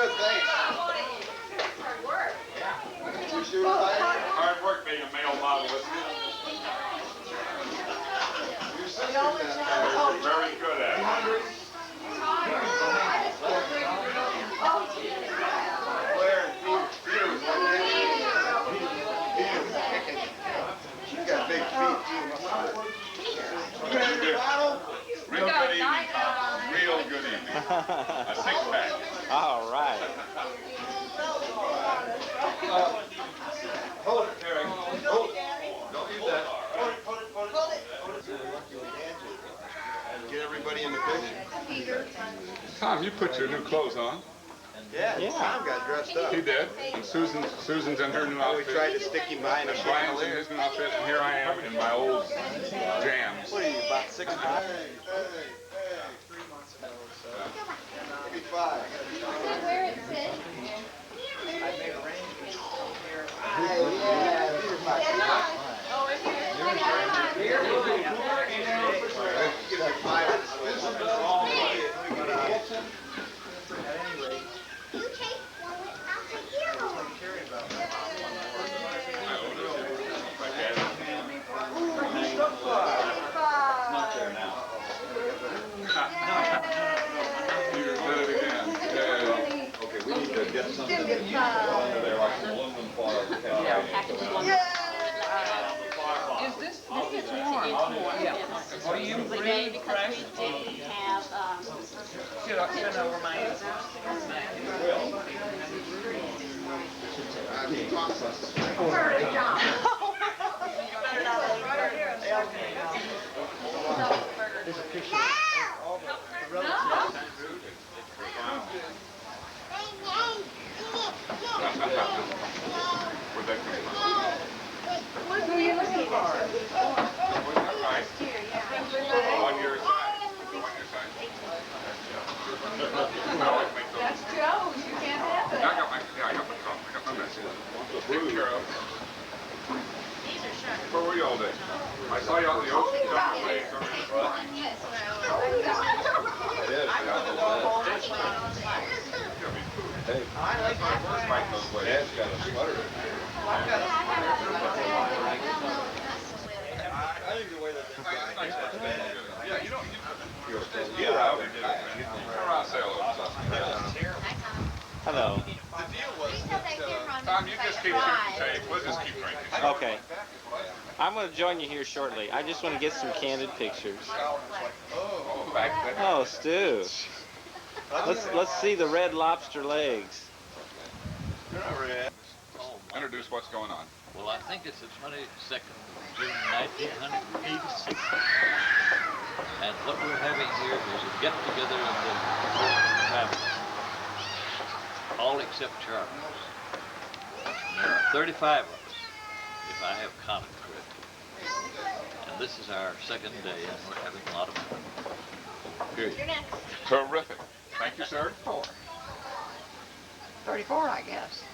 good, thanks. Hard work being a male model, isn't it? Your sister's not tired. Very good at it. Claire and Peter was like that. Peter was kicking. She's got big feet, too. You ready to battle? Real good evening, Tom. Real good evening. A six-pack. All right. Hold it, Cary. Hold it. Don't use that. Hold it. Get everybody in the picture. Tom, you put your new clothes on. Yeah. Tom got dressed up. He did. And Susan's in her new We outfit. tried to stick him behind a And Brian's in chandelier. his new outfit, and here I am in my old jams. What are you, about 6'5"? Hey. 3 months ago or so. Maybe 5. Where it sits. I made arrangements here. You did it again. Yeah. Okay, we need to get something under there like some aluminum foil. Is this is warm? Yeah. Are you really fresh? Have, Should I send over my Where'd that come from? what are you looking for? Right. On your side. On your side. I always make those. That's Joe's. You can't have I got my cup. I got my message. Taken care of. Where were you all day? I saw you out in the ocean. Hey, I like my Dad's got a sweater. I think the way that they Yeah, you don't. You're out. You're out sailing. Hello. The deal was Tom, you just keep shooting tape. We'll just keep drinking. Okay. I'm going to join you here shortly. I just want to get some candid pictures. Oh, back there. Oh, Stu. Let's see the red lobster legs. Introduce what's going on. Well, I think it's the 22nd of June, 1986. And what we're having here is a get-together of the family. All except Charles. And there are 35 of us, if I have counted correctly. And this is our second day, and we're having a lot of fun. Good. Terrific. Thank you, sir. 34, I guess.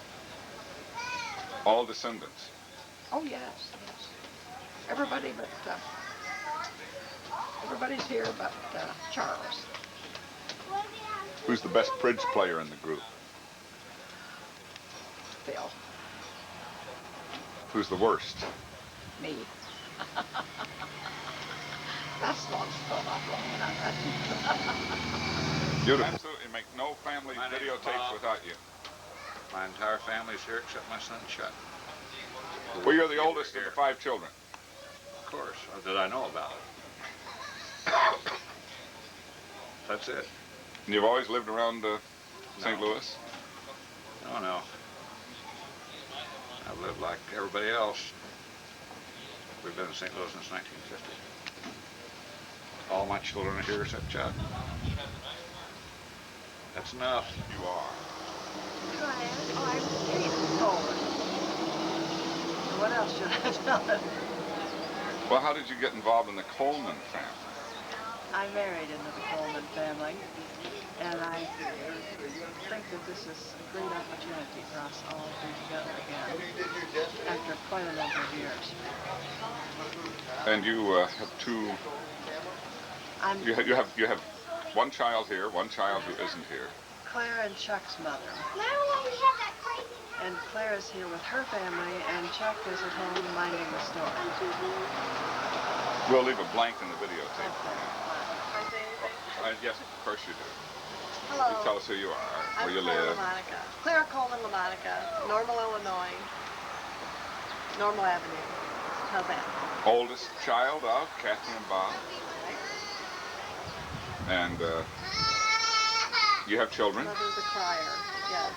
All descendants. Oh, yes. Everybody but, everybody's here but Charles. Who's the best bridge player in the group? Phil. Who's the worst? Me. That's not long enough. You'd absolutely make no family My name's videotapes Bob. without you. My entire family's here except my son Chuck. Well, you're the oldest of the 5 children. Of course, that I know about. That's it. And you've always lived around St. Louis? Oh, no. I've lived like everybody else. We've been in St. Louis since 1950. All my children are here except Chuck. That's enough. You are. What else should I tell them? Well, how did you get involved in the Coleman family? I married into the Coleman family, and I think that this is a great opportunity for us all to be together again after quite a number of years. And you have 2. You have 1 child here, 1 child who isn't here. Claire and Chuck's mother. Remember when we had that crazy And Claire is here with her family, and Chuck is at home minding the store. We'll leave a blank in the videotape. Okay. Yes, of course you do. Hello. You tell us who you are, where you Claire live. LaMonica. Claire Coleman LaMonica, Normal, Illinois. Normal Avenue. How's that? Oldest child of Kathy and Bob. And you have children. Mother's a crier, yes.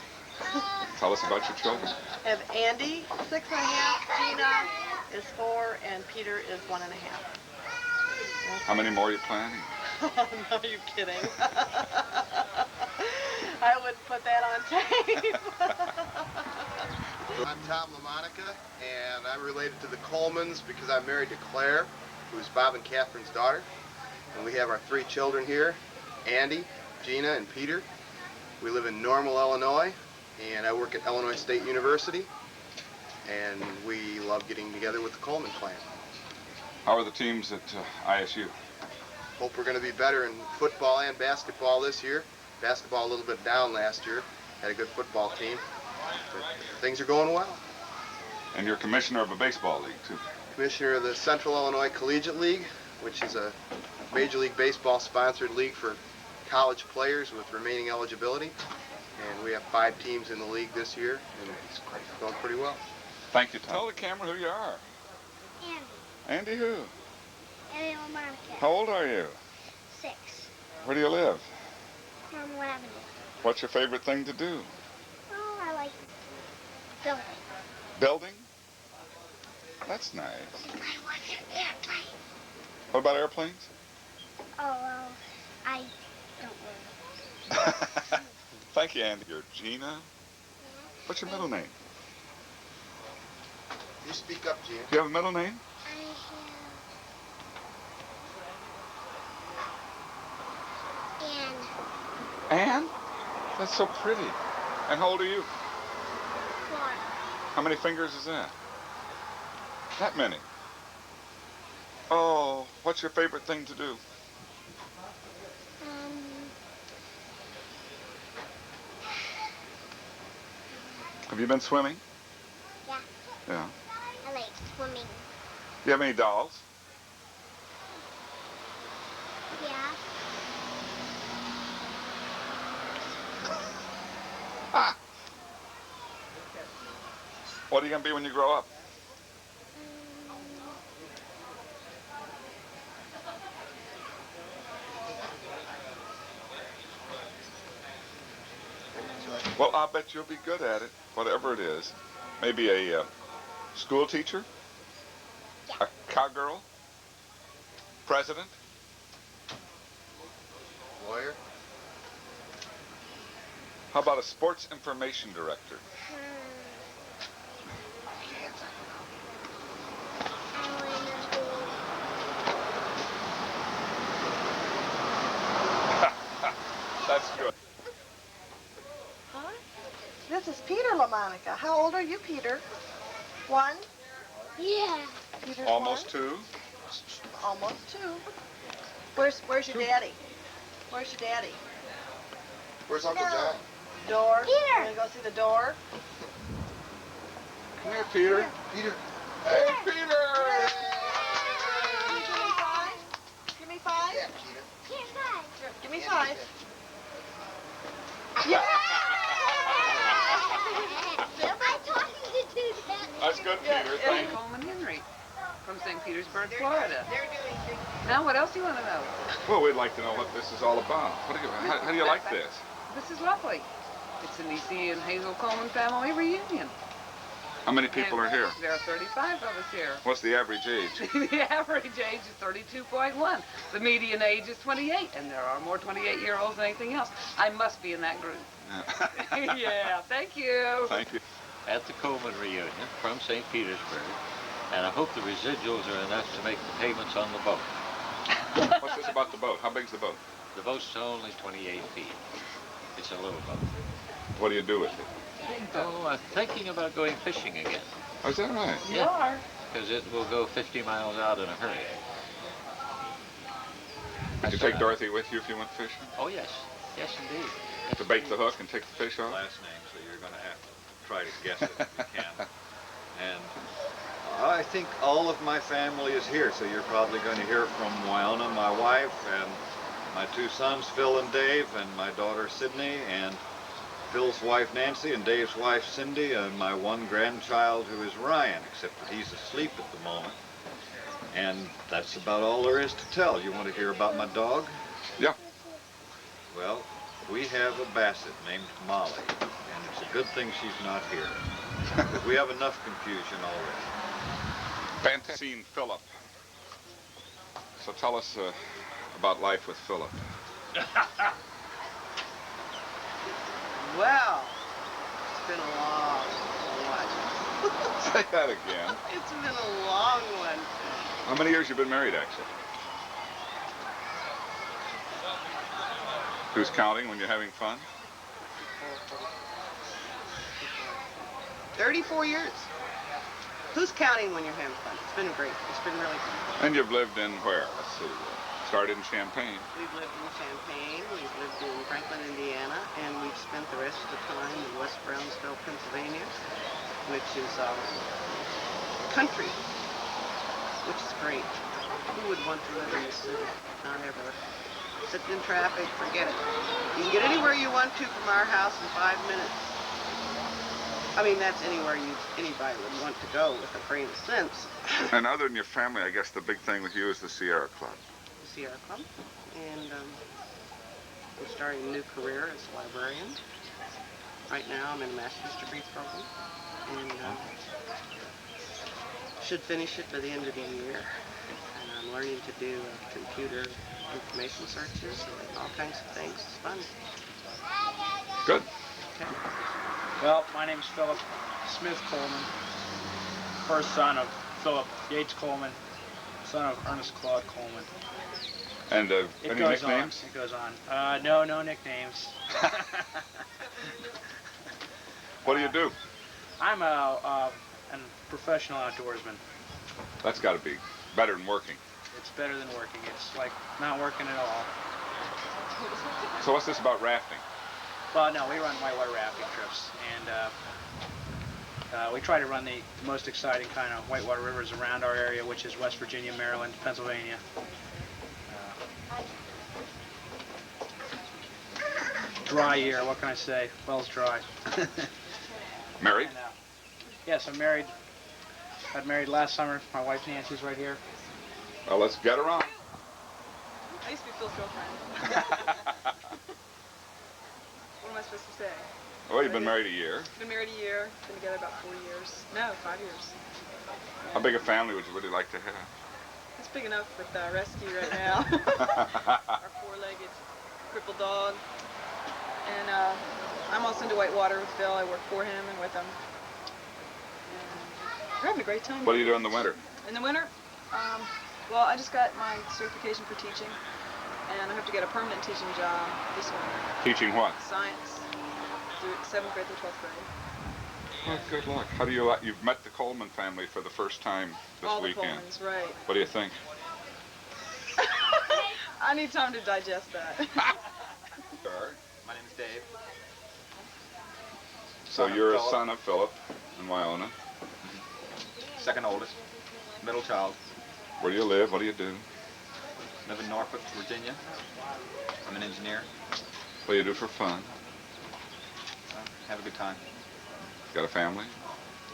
Tell us about your children. I have Andy, 6.5, Gina is 4, and Peter is 1.5. How many more are you planning? Oh, no, are you kidding? I wouldn't put that on tape. I'm Tom LaMonica, and I'm related to the Colemans because I'm married to Claire, who's Bob and Catherine's daughter. And we have our 3 children here, Andy, Gina, and Peter. We live in Normal, Illinois, and I work at Illinois State University. And we love getting together with the Coleman clan. How are the teams at ISU? Hope we're going to be better in football and basketball this year. Basketball a little bit down last year. Had a good football team. But things are going well. And you're commissioner of a baseball league, too. Commissioner of the Central Illinois Collegiate League, which is a Major League Baseball sponsored league for college players with remaining eligibility. And we have 5 teams in the league this year, and it's going pretty well. Thank you, Tom. Tell the camera who you are. Andy. Andy who? Andy LaMonica. How old are you? 6. Where do you live? Normal Avenue. What's your favorite thing to do? Oh, I like building. Building? That's nice. I want an airplane. What about airplanes? Oh, well, I don't really. Thank you, Andy. You're Gina. What's your middle name? You speak up, Gina. Do you have a middle name? I Anne? That's so pretty. And how old are you? have 4. How many fingers is that? That many. Oh, what's your favorite thing to do? Have you been swimming? Yeah, Yeah. I like swimming. Do you have any dolls? Yeah. Ah. What are you going to be when you grow up? Well, I'll bet you'll be good at it, whatever it is. Maybe a school teacher? Yeah. A cowgirl? President? Lawyer? How about a sports information director? That's good. Hi. This is Peter LaMonica. How old are you, Peter? 1? Yeah. Peter's Almost 1? 2. Almost 2. Where's your daddy? Where's your daddy? Where's Uncle No. John? Door. Peter. You wanna go see the door? Come here, Peter. Peter. Hey, Peter! Give me 5. Yeah, Gina. Here's 5. Give me 5. Yeah. I taught him to do that. That's good, Yeah, Peter. yeah. Thank you. Coleman Henry from St. Petersburg, Florida. They're doing things. Now, what else do you want to know? Well, we'd like to know what this is all about. How do you like this? This is lovely. It's an E.C. and Hazel Coleman family reunion. How many people are here? There are 35 of us here. What's the average age? The average age is 32.1. The median age is 28, and there are more 28-year-olds than anything else. I must be in that group. Yeah, thank you. Thank you. At the Coleman reunion from St. Petersburg, and I hope the residuals are enough to make the payments on the boat. What's this about the boat? How big's the boat? The boat's only 28 feet. It's a little boat. What do you do with it? Oh, I'm thinking about going fishing again. Oh, is that right? You are. Because it will go 50 miles out in a hurry. Would you take Dorothy with you if you went fishing? Oh, yes. Yes, indeed. To bait the hook and take the fish off? Last name, so you're going to have to try to guess it if you can. And I think all of my family is here, so you're probably going to hear from Wyona, my wife, and my two sons, Phil and Dave, and my daughter, Sydney, and Phil's wife, Nancy, and Dave's wife, Cindy, and my one grandchild, who is Ryan, except that he's asleep at the moment. And that's about all there is to tell. You want to hear about my dog? Yeah. Well, we have a basset named Molly, and it's a good thing she's not here. But we have enough confusion already. Fantasy Philip. So tell us about life with Philip. Well, it's been a long one. Say that again. It's been a long one. How many years you been married, actually? Who's counting when you're having fun? 34 years. Who's counting when you're having fun? It's been great. It's been really fun. And you've lived in where? Let's see. Started in Champaign. We've lived in Champaign, we've lived in Franklin, Indiana, and we've spent the rest of the time in West Brownsville, Pennsylvania, which is country, which is great. Who would want to live in the city? Not ever. Sitting in traffic, forget it. You can get anywhere you want to from our house in 5 minutes. I mean, that's anywhere anybody would want to go with a grain of sense. And other than your family, I guess the big thing with you is the Sierra Club. The Sierra Club. And I'm starting a new career as a librarian. Right now, I'm in a master's degree program. And should finish it by the end of the year. And I'm learning to do computer information searches and all kinds of things. It's fun. Good. Okay. Well, my name's Philip Smith Coleman, first son of Philip Yates Coleman, son of Ernest Claude Coleman. And It any goes nicknames? on. It goes on. No nicknames. What do you do? I'm a professional outdoorsman. That's got to be better than working. It's better than working. It's like not working at all. So what's this about rafting? Well, no, we run whitewater rafting trips, and we try to run the most exciting kind of whitewater rivers around our area, which is West Virginia, Maryland, Pennsylvania. Dry year, what can I say? Well's dry. Married? And, yes, I'm married. Got married last summer. My wife Nancy's right here. Well, let's get her on. I used to be Phil's girlfriend. What am I supposed to say? Well, you've been married a year. Been married a year. Been together about 4 years. No, 5 years. How big a family would you really like to have? It's big enough with rescue right now. Our four-legged crippled dog. And I'm also into whitewater with Phil. I work for him and with him. And we're having a great time. What do you do in the winter? In the winter? Well, I just got my certification for teaching. And I have to get a permanent teaching job this winter. Teaching what? Science. Do it 7th grade to 12th grade. Well, good luck. How do you like? You've met the Coleman family for the first time this All weekend. the Colemans, right. What do you think? I need time to digest that. My name is Dave. So you're a son of Philip and Wyona. Second oldest. Middle child. Where do you live? What do you do? Live in Norfolk, Virginia. I'm an engineer. What do you do for fun? Have a good time. Got a family?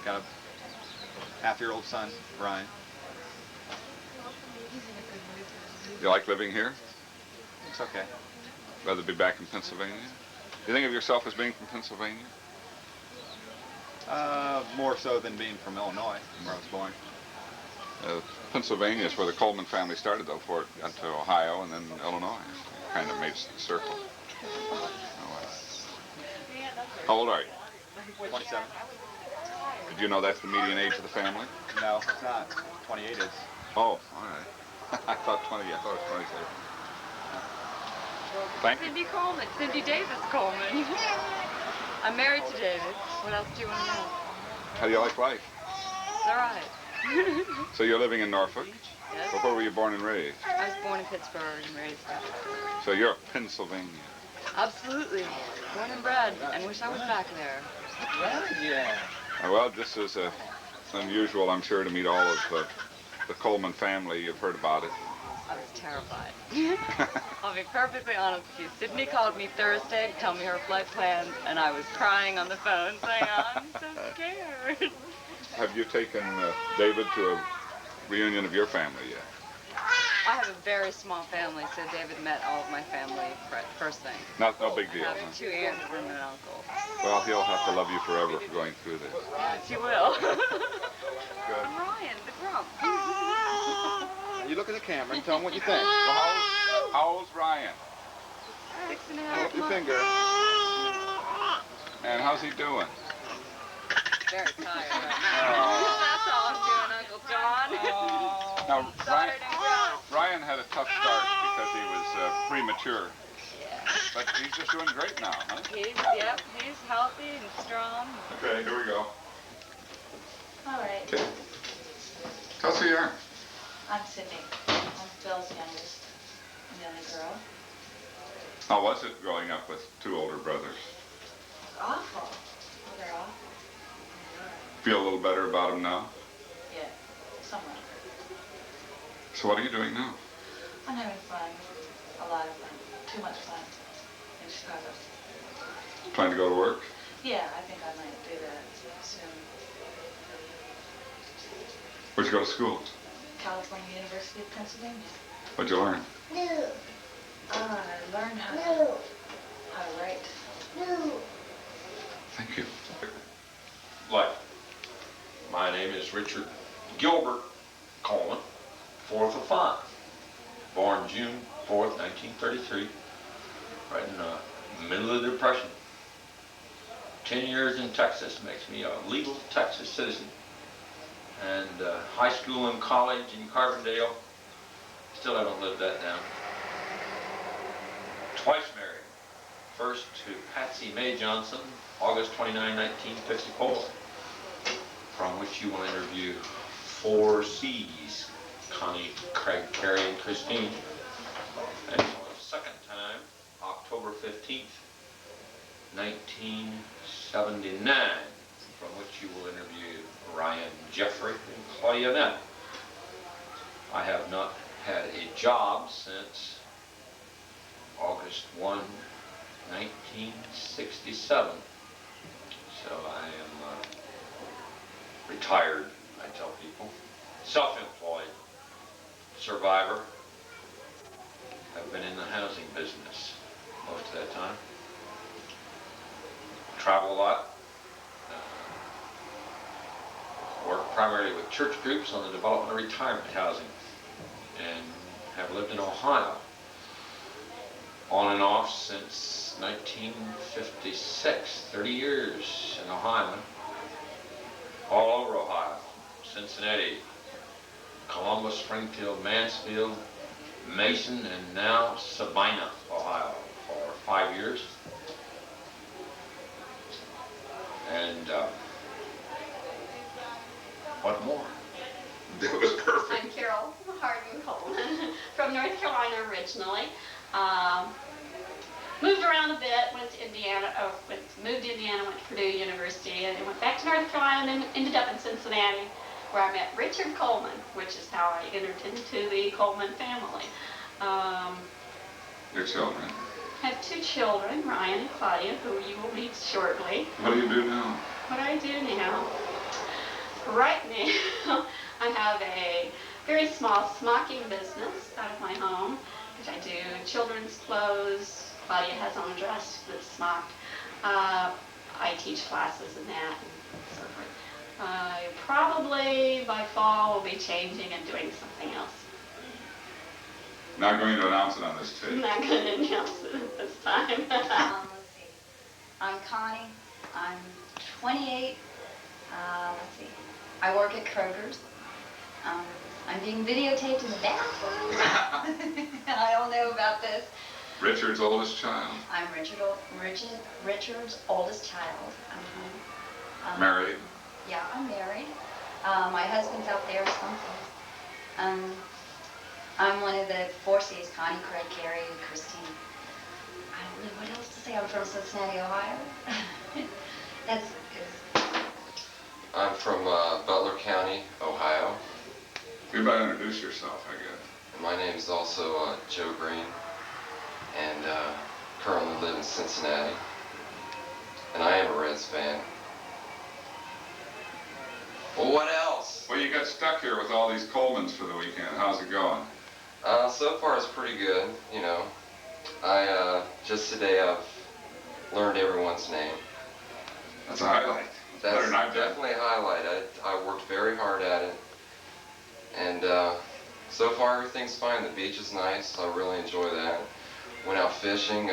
Got a half-year-old son, Ryan. You like living here? It's okay. Rather be back in Pennsylvania? Do you think of yourself as being from Pennsylvania? More so than being from Illinois, where I was born. Pennsylvania is where the Coleman family started, though, before it got to Ohio and then Illinois. Kind of made the circle. How old are you? 27. Did you know that's the median age of the family? No, it's not. 28 is. Oh, all right. I thought 20. I thought it was 27. Thank you. Cindy Coleman. Cindy Davis Coleman. I'm married to David. What else do you want to know? How do you like life? It's all right. So you're living in Norfolk? Yes. Or where were you born and raised? I was born in Pittsburgh and raised in Pittsburgh. So you're a Pennsylvanian. Absolutely. Born and bred, and wish I was back there. Yeah. Well, this is unusual, I'm sure, to meet all of the Coleman family. You've heard about it. I was terrified. I'll be perfectly honest with you. Sydney called me Thursday to tell me her flight plans, and I was crying on the phone saying, I'm so scared. Have you taken David to a reunion of your family yet? I have a very small family, so David met all of my family first thing. No big deal, I have huh? 2 aunts and an uncle. Well, he'll have to love you forever for going through this. Yes, you will. Good. Ryan, the grump. You look at the camera and tell them what you think. Well, how old's Ryan? 6.5 Hold up your months. finger. And how's he doing? Very tired right now. That's all I'm doing, Uncle John. Now, Sorry to grunt. Ryan had a tough start because he was premature. Yeah. But he's just doing great now, huh? He's healthy and strong. Okay, here we go. All right. Okay. Tell us who you are. I'm Sydney. I'm Phil's youngest and the only girl. How was it growing up with 2 older brothers? Awful. Oh, they're awful. Feel a little better about him now? Yeah, somewhat. So what are you doing now? I'm having fun. A lot of fun. Too much fun. In Chicago. Planning to go to work? Yeah, I think I might do that soon. Where'd you go to school? California University of Pennsylvania. What'd you learn? No. I learned how to write. No. Thank you. Life. My name is Richard Gilbert Coleman, 4th of 5. Born June 4th, 1933, right in the middle of the Depression. 10 years in Texas makes me a legal Texas citizen. And high school and college in Carbondale, still haven't lived that down. Twice married. First to Patsy Mae Johnson, August 29, 1954, from which you will interview 4 C's, Connie, Craig, Cary, and Christine. And for the second time, October 15th, 1979, from which you will interview Ryan, Jeffrey, and Claudia Nett. I have not had a job since August 1, 1967. So I am retired, I tell people. Self-employed, survivor. I've been in the housing business most of that time. Travel a lot. Work primarily with church groups on the development of retirement housing, and have lived in Ohio on and off since 1956, 30 years in Ohio, all over Ohio, Cincinnati, Columbus, Springfield, Mansfield, Mason, and now Sabina, Ohio, for 5 years. And what more? That was perfect. I'm Carol Hardin Coleman from North Carolina originally. Moved around a bit, went to Indiana, moved to Indiana, went to Purdue University, and went back to North Carolina, and then ended up in Cincinnati, where I met Richard Coleman, which is how I entered into the Coleman family. Your children? I have 2 children, Ryan and Claudia, who you will meet shortly. What do you do now? What I do now? Right now, I have a very small smocking business out of my home, which I do children's clothes. Claudia has on a dress that's smocked. I teach classes in that and so forth. Probably by fall will be changing and doing something else. Not going to announce it on this tape. I'm not going to announce it at this time. Let's see. I'm Connie. I'm 28. Let's see. I work at Kroger's. I'm being videotaped in the bathroom. I don't know about this. Richard's oldest child. I'm Richard's oldest child. Married? Yeah, I'm married. My husband's out there someplace. I'm one of the 4 C's, Connie, Craig, Cary, and Christine. I don't know what else to say. I'm from Cincinnati, Ohio. That's good. I'm from Butler County, Ohio. You better introduce yourself, I guess. And my name is also Joe Green, and currently live in Cincinnati. And I am a Reds fan. Well, what else? Well, you got stuck here with all these Colemans for the weekend. How's it going? So far it's pretty good, you know. Just today I've learned everyone's name. That's a highlight. That's definitely a highlight. I worked very hard at it. And so far everything's fine. The beach is nice. I really enjoy that. Went out fishing.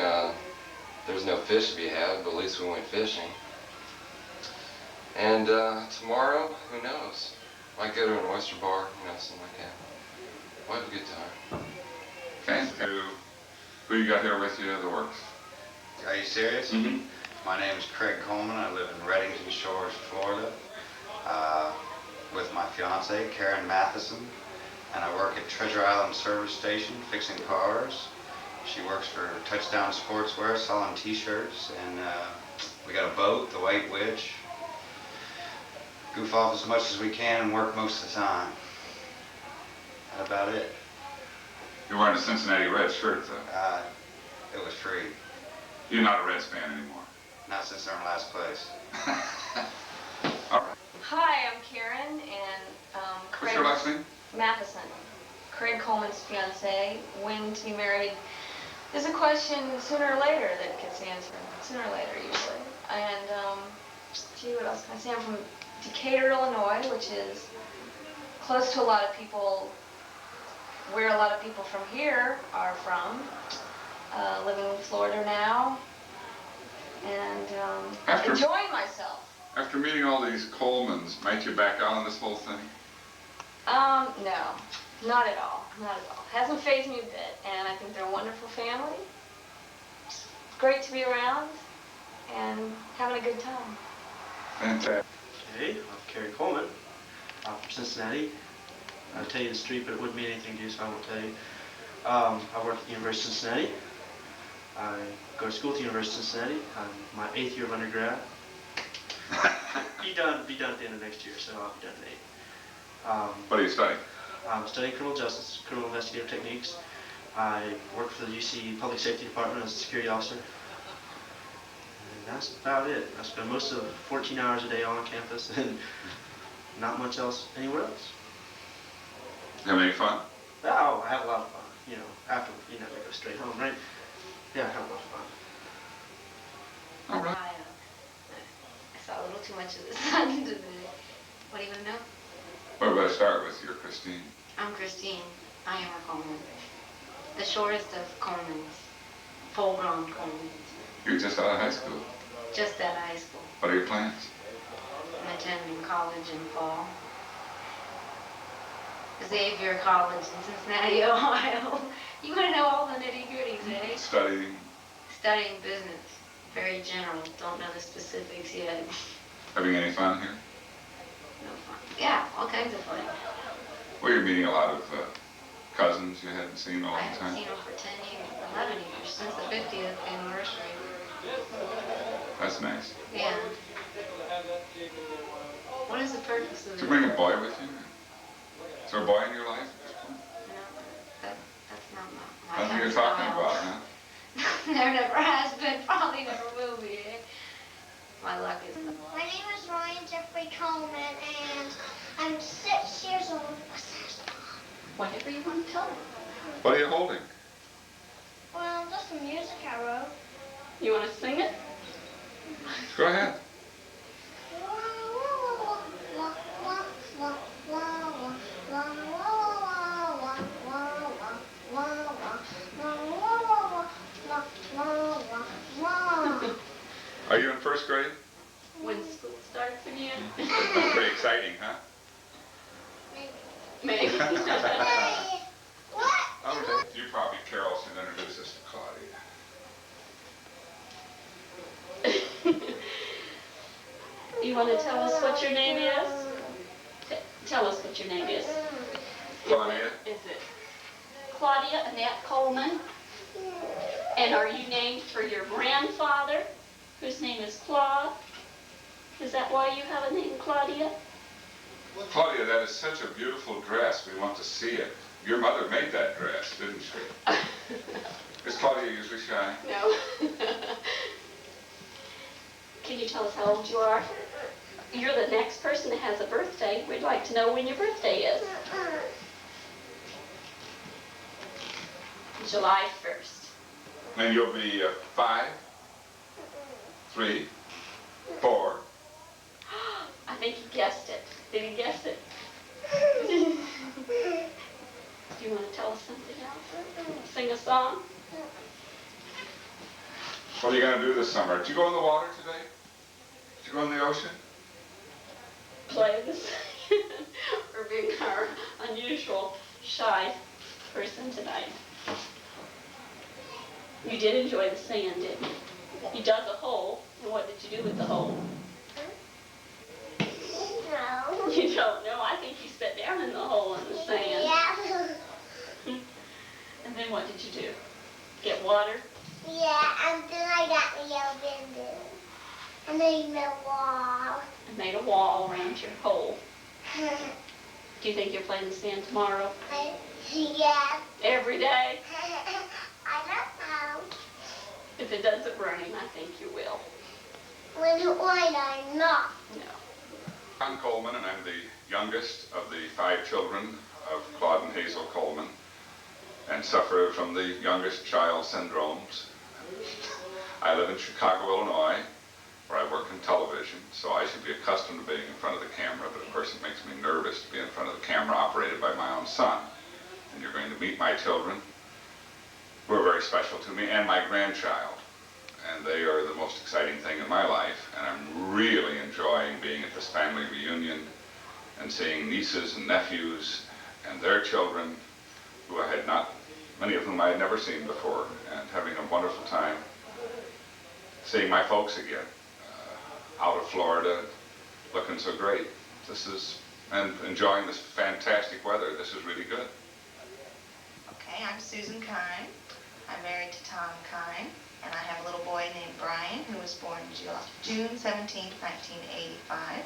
There's no fish to be had, but at least we went fishing. And tomorrow, who knows? Might go to an oyster bar, you know, something like that. We'll have a good time. Okay. Who you got here with you? The works. Are you serious? Mm-hmm. My name is Craig Coleman. I live in Reddington Shores, Florida, with my fiance, Karen Matheson, and I work at Treasure Island Service Station fixing cars. She works for Touchdown Sportswear selling t-shirts, and we got a boat, the White Witch. Goof off as much as we can and work most of the time. That's about it. You're wearing a Cincinnati Reds shirt, though. It was free. You're not a Reds fan anymore. Not since they're in last place. All right. Hi, I'm Karen, and Craig. What's your last name? Matheson. Craig Coleman's fiance. When to be married is a question sooner or later that gets answered. Sooner or later, usually. And, gee, what else can I say? I'm from Decatur, Illinois, which is close to a lot of people, where a lot of people from here are from. Living in Florida now, and enjoying myself. After meeting all these Colemans, might you back out on this whole thing? No, not at all, not at all. Hasn't fazed me a bit, and I think they're a wonderful family. It's great to be around, and having a good time. Fantastic. Hey, I'm Cary Coleman. I'm from Cincinnati. I'll tell you the street, but it wouldn't mean anything to you, so I won't tell you. I work at the University of Cincinnati. I go to school at the University of Cincinnati. I'm my 8th year of undergrad. be done at the end of next year, so I'll be done in 8. What are you studying? I'm studying criminal justice, criminal investigative techniques. I work for the UC Public Safety Department as a security officer. And that's about it. I spend most of 14 hours a day on campus and not much else anywhere else. Have any fun? Oh, I have a lot of fun. You know, after you never go straight home, right? Yeah, I have a lot of fun. All right. I saw a little too much of the sun today. What do you want to know? Well, we better start with your Christine. I'm Christine. I am a Coleman. The shortest of Colemans. Full-grown Colemans. You're just out of high school. Just out of high school. What are your plans? I'm attending college in fall. Xavier College in Cincinnati, Ohio. You want to know all the nitty-gritties, eh? Studying. Studying business. Very general. Don't know the specifics yet. Having any fun here? No fun. Yeah, all kinds of fun. Well, you're meeting a lot of cousins you hadn't seen all I the haven't time. seen them for 10 years, 11 years, since the 50th anniversary. That's nice. Yeah. What is the purpose of Did it? you bring a boy with you? Is there a boy in your life at this point? No, that's not my That's what you're talking about, huh? There never has been, probably never will be. My luck is not. My name is Ryan Jeffrey Coleman, and I'm 6 years old. Whatever you want to tell me. What are you holding? Well, just some music I wrote. You want to sing it? Go ahead. Are you in first grade? When school starts again? That's pretty exciting, huh? Maybe. Okay. You probably, Carol, should introduce us to Claudia. You want to tell us what your name is? Tell us what your name is. Claudia? Is it Claudia Annette Coleman? And are you named for your grandfather, whose name is Claude? Is that why you have a name, Claudia? Claudia, that is such a beautiful dress. We want to see it. Your mother made that dress, didn't she? Is Claudia usually shy? No. Can you tell us how old you are? You're the next person that has a birthday. We'd like to know when your birthday is. July 1st. And you'll be 5, 3, 4. I think he guessed it. Did he guess it? Do you want to tell us something else? Sing a song? What are you going to do this summer? Did you go in the water today? Did you go in the ocean? Play this for being our unusual, shy person tonight. You did enjoy the sand, didn't you? You dug a hole, and what did you do with the hole? No. You don't know? I think you sat down in the hole in the sand. Yeah. And then what did you do? Get water? Yeah, and then I got the yellow bender. And then made a wall. And made a wall around your hole. Do you think you'll play in the sand tomorrow? Yeah. Every day? I don't know. If it doesn't rain, I think you will. When it rains, I'm not. No. I'm Coleman, and I'm the youngest of the 5 children of Claude and Hazel Coleman, and suffer from the youngest child syndromes. I live in Chicago, Illinois, where I work in television, so I should be accustomed to being in front of the camera, but of course it makes me nervous to be in front of the camera operated by my own son. And you're going to meet my children, who are very special to me, and my grandchild. And they are the most exciting thing in my life, and I'm really enjoying being at this family reunion and seeing nieces and nephews and their children, who I had not, many of whom I had never seen before, and having a wonderful time seeing my folks again, out of Florida, looking so great. And enjoying this fantastic weather. This is really good. Okay, I'm Susan Kine. I'm married to Tom Kine, and I have a little boy named Brian, who was born June 17, 1985.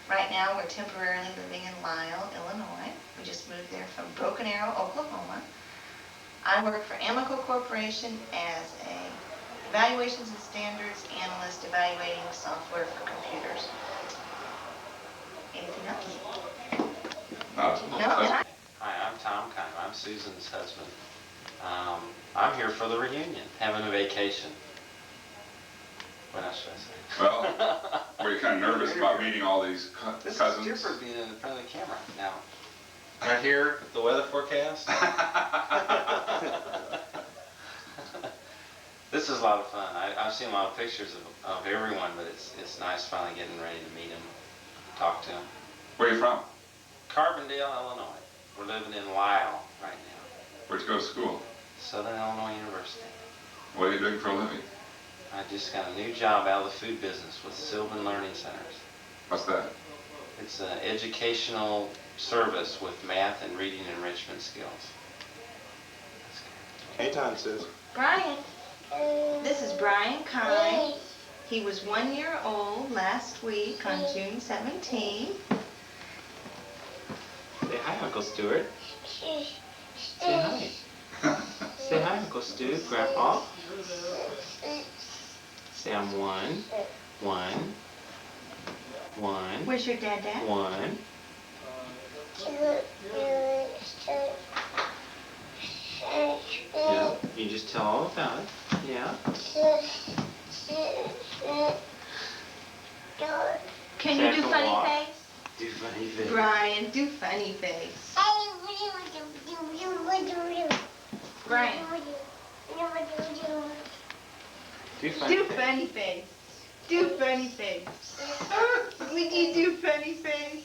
Right now, we're temporarily living in Lisle, Illinois. We just moved there from Broken Arrow, Oklahoma. I work for Amico Corporation as a evaluations and standards analyst evaluating software for computers. Anything else? No? Hi, I'm Tom Kine. I'm Susan's husband. I'm here for the reunion, having a vacation. What else should I say? Well, were you kind of nervous about meeting all these cousins? This is different being in front of the camera now. Right here, the weather forecast. This is a lot of fun. I've seen a lot of pictures of everyone, but it's nice finally getting ready to meet them, talk to them. Where are you from? Carbondale, Illinois. We're living in Lisle right now. Where'd you go to school? Southern Illinois University. What are you doing for a living? I just got a new job out of the food business with Sylvan Learning Centers. What's that? It's an educational service with math and reading enrichment skills. Hey, Tom, Sus. Brian. This is Brian Kine. He was 1 year old last week on June 17. Say hi, Uncle Stewart. Say hi. Say hi, Uncle Stu. Grandpa. Say I'm 1. 1. 1. Where's your dad? 1. Yeah, you just tell all about it. Yeah. Can you do funny face? Do funny face. Brian, do funny face. Brian. Do funny Do face. funny face. Do funny face. Would you do funny face?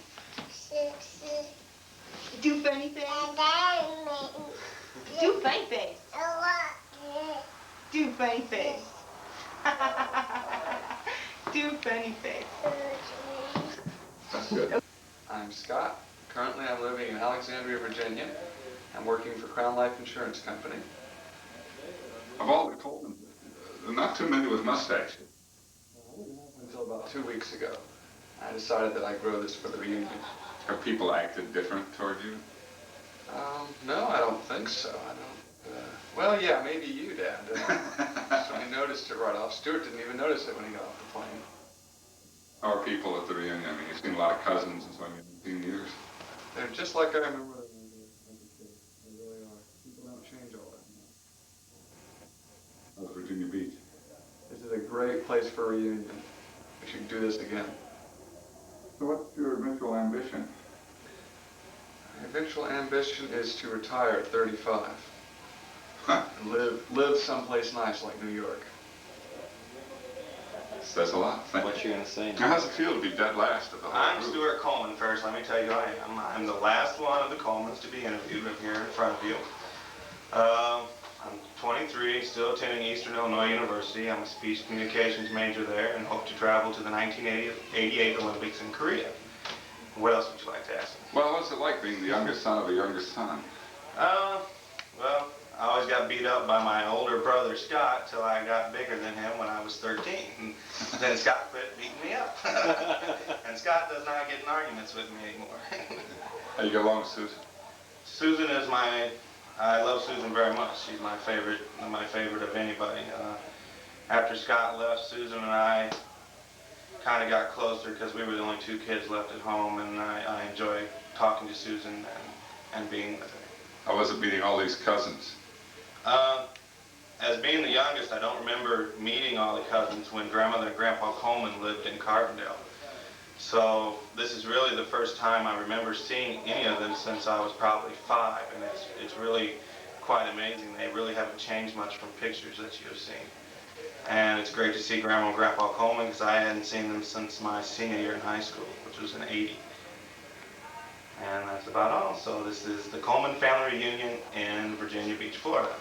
Do funny face. Do funny face. Do funny face. Do funny face. That's good. I'm Scott. Currently I'm living in Alexandria, Virginia. I'm working for Crown Life Insurance Company. Of all the Coleman, not too many with mustaches. Until about 2 weeks ago. I decided that I'd grow this for the reunion. Have people acted different toward you? No, I don't think so. I don't. Well, yeah, maybe you, Dad. So I noticed it right off. Stewart didn't even notice it when he got off the plane. How are people at the reunion? I mean, you've seen a lot of cousins and so on in years. They're just like I remember them as a kid. They really are. People don't change all that much. How's Virginia Beach? This is a great place for a reunion. We should do this again. So what's your eventual ambition? My eventual ambition is to retire at 35. And live someplace nice like New York. Says a lot. What you gonna say now? Now, how's it feel to be dead last of the whole I'm group? Stewart Coleman first. Let me tell you who I am. I'm the last one of the Colemans to be interviewed up here in front of you. I'm 23, still attending Eastern Illinois University. I'm a speech communications major there and hope to travel to the 1988 Olympics in Korea. What else would you like to ask me? Well, what's it like being the youngest son of a youngest son? Well, I always got beat up by my older brother Scott till I got bigger than him when I was 13. And then Scott quit beating me up. And Scott does not get in arguments with me anymore. How you get along with Susan? Susan is I love Susan very much. She's my favorite of anybody. After Scott left, Susan and I kind of got closer because we were the only 2 kids left at home, and I enjoy talking to Susan and being with her. How was it meeting all these cousins? As being the youngest, I don't remember meeting all the cousins when Grandmother and Grandpa Coleman lived in Carbondale. So this is really the first time I remember seeing any of them since I was probably 5, and it's really quite amazing. They really haven't changed much from pictures that you have seen. And it's great to see Grandma and Grandpa Coleman because I hadn't seen them since my senior year in high school, which was in '80. And that's about all. So this is the Coleman family reunion in Virginia Beach, Florida.